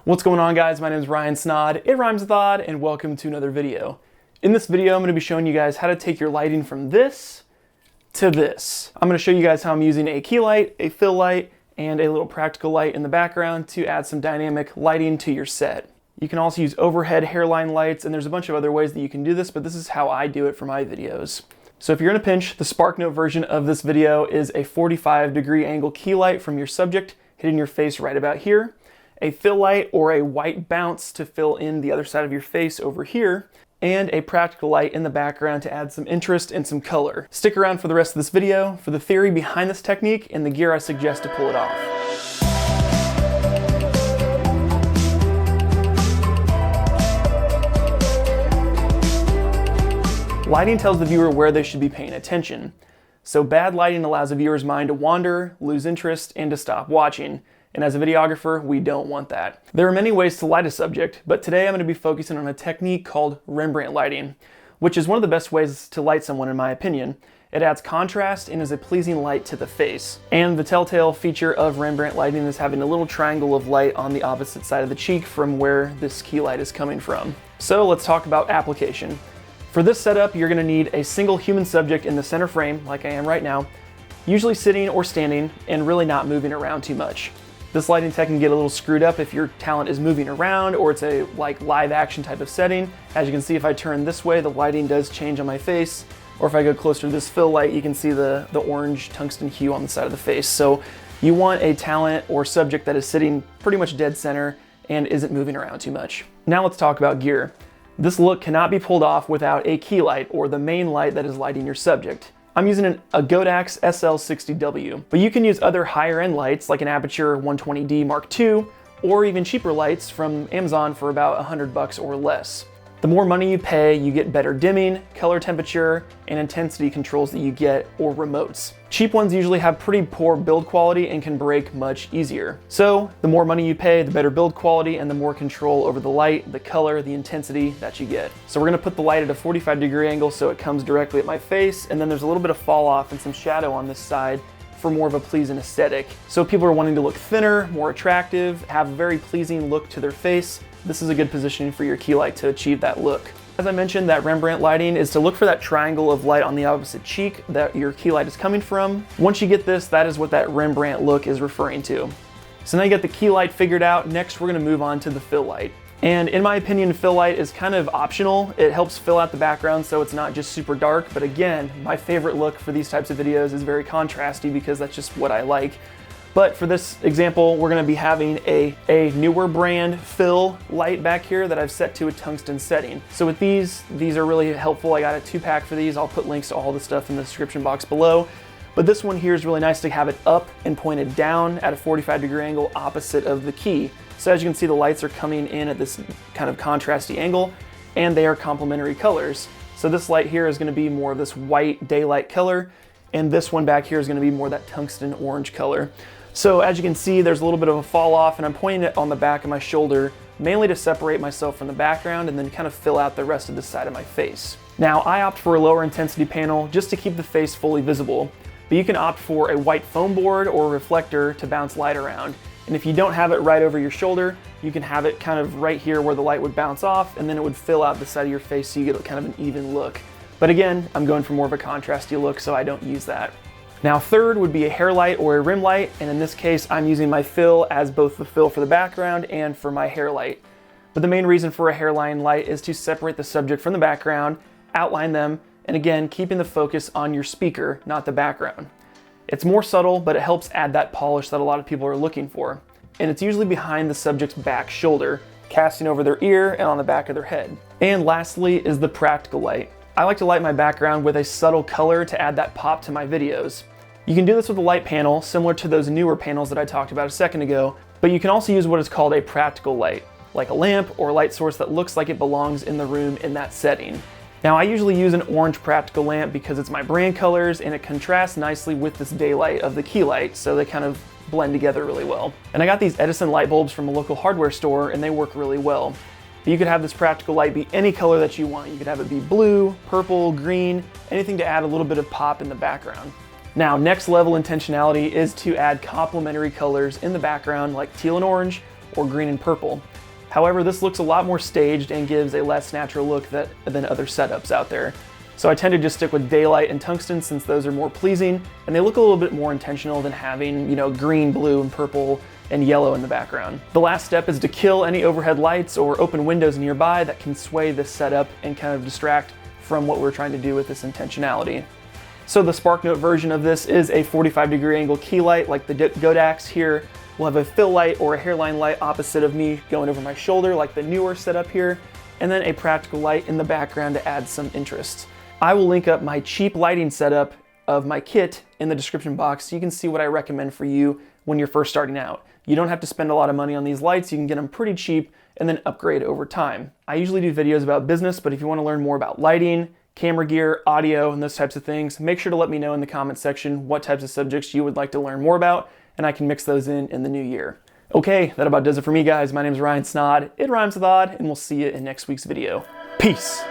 What's going on, guys? My name is Ryan Snod, it rhymes with odd, and welcome to another video. In this video, I'm going to be showing you guys how to take your lighting from this to this. I'm going to show you guys how I'm using a key light, a fill light, and a little practical light in the background to add some dynamic lighting to your set. You can also use overhead hairline lights, and there's a bunch of other ways that you can do this, but this is how I do it for my videos. So if you're in a pinch, the SparkNote version of this video is a 45-degree angle key light from your subject hitting your face right about here, a fill light or a white bounce to fill in the other side of your face over here, and a practical light in the background to add some interest and some color. Stick around for the rest of this video for the theory behind this technique and the gear I suggest to pull it off. Lighting tells the viewer where they should be paying attention. So bad lighting allows a viewer's mind to wander, lose interest, and to stop watching. And as a videographer, we don't want that. There are many ways to light a subject, but today I'm going to be focusing on a technique called Rembrandt lighting, which is one of the best ways to light someone in my opinion. It adds contrast and is a pleasing light to the face. And the telltale feature of Rembrandt lighting is having a little triangle of light on the opposite side of the cheek from where this key light is coming from. So let's talk about application. For this setup, you're going to need a single human subject in the center frame, like I am right now, usually sitting or standing and really not moving around too much. This lighting tech can get a little screwed up if your talent is moving around or it's a live action type of setting. As you can see, if I turn this way, the lighting does change on my face. Or if I go closer to this fill light, you can see the orange tungsten hue on the side of the face. So you want a talent or subject that is sitting pretty much dead center and isn't moving around too much. Now let's talk about gear. This look cannot be pulled off without a key light or the main light that is lighting your subject. I'm using a Godox SL60W, but you can use other higher end lights like an Aperture 120D Mark II, or even cheaper lights from Amazon for about $100 or less. The more money you pay, you get better dimming, color temperature, and intensity controls that you get, or remotes. Cheap ones usually have pretty poor build quality and can break much easier. So the more money you pay, the better build quality and the more control over the light, the color, the intensity that you get. So we're gonna put the light at a 45-degree angle so it comes directly at my face, and then there's a little bit of fall off and some shadow on this side for more of a pleasing aesthetic. So people are wanting to look thinner, more attractive, have a very pleasing look to their face. This is a good positioning for your key light to achieve that look. As I mentioned, that Rembrandt lighting is to look for that triangle of light on the opposite cheek that your key light is coming from. Once you get this, that is what that Rembrandt look is referring to. So now you got the key light figured out. Next, we're gonna move on to the fill light. And in my opinion, fill light is kind of optional. It helps fill out the background so it's not just super dark. But again, my favorite look for these types of videos is very contrasty because that's just what I like. But for this example, we're gonna be having a newer brand fill light back here that I've set to a tungsten setting. So with these are really helpful. I got a 2-pack for these. I'll put links to all the stuff in the description box below. But this one here is really nice to have it up and pointed down at a 45-degree angle opposite of the key. So as you can see, the lights are coming in at this kind of contrasty angle, and they are complementary colors. So this light here is gonna be more of this white daylight color, and this one back here is gonna be more that tungsten orange color. So as you can see, there's a little bit of a fall off, and I'm pointing it on the back of my shoulder, mainly to separate myself from the background and then kind of fill out the rest of the side of my face. Now, I opt for a lower intensity panel just to keep the face fully visible, but you can opt for a white foam board or a reflector to bounce light around. And if you don't have it right over your shoulder, you can have it kind of right here where the light would bounce off, and then it would fill out the side of your face so you get kind of an even look. But again, I'm going for more of a contrasty look, so I don't use that. Now third would be a hair light or a rim light, and in this case I'm using my fill as both the fill for the background and for my hair light. But the main reason for a hairline light is to separate the subject from the background, outline them, and again keeping the focus on your speaker, not the background. It's more subtle, but it helps add that polish that a lot of people are looking for. And it's usually behind the subject's back shoulder, casting over their ear and on the back of their head. And lastly is the practical light. I like to light my background with a subtle color to add that pop to my videos. You can do this with a light panel, similar to those newer panels that I talked about a second ago, but you can also use what is called a practical light, like a lamp or a light source that looks like it belongs in the room in that setting. Now I usually use an orange practical lamp because it's my brand colors and it contrasts nicely with this daylight of the key light, so they kind of blend together really well. And I got these Edison light bulbs from a local hardware store and they work really well. But you could have this practical light be any color that you want. You could have it be blue, purple, green, anything to add a little bit of pop in the background. Now, next level intentionality is to add complementary colors in the background like teal and orange, or green and purple. However, this looks a lot more staged and gives a less natural look than other setups out there. So I tend to just stick with daylight and tungsten since those are more pleasing and they look a little bit more intentional than having, you know, green, blue, and purple and yellow in the background. The last step is to kill any overhead lights or open windows nearby that can sway this setup and kind of distract from what we're trying to do with this intentionality. So the SparkNote version of this is a 45-degree angle key light like the Godax here. We'll have a fill light or a hairline light opposite of me going over my shoulder like the newer setup here, and then a practical light in the background to add some interest. I will link up my cheap lighting setup of my kit in the description box so you can see what I recommend for you when you're first starting out. You don't have to spend a lot of money on these lights, you can get them pretty cheap and then upgrade over time. I usually do videos about business, but if you want to learn more about lighting, camera gear, audio, and those types of things, make sure to let me know in the comment section what types of subjects you would like to learn more about, and I can mix those in the new year. Okay, that about does it for me, guys. My name is Ryan Snod. It rhymes with odd, and we'll see you in next week's video. Peace.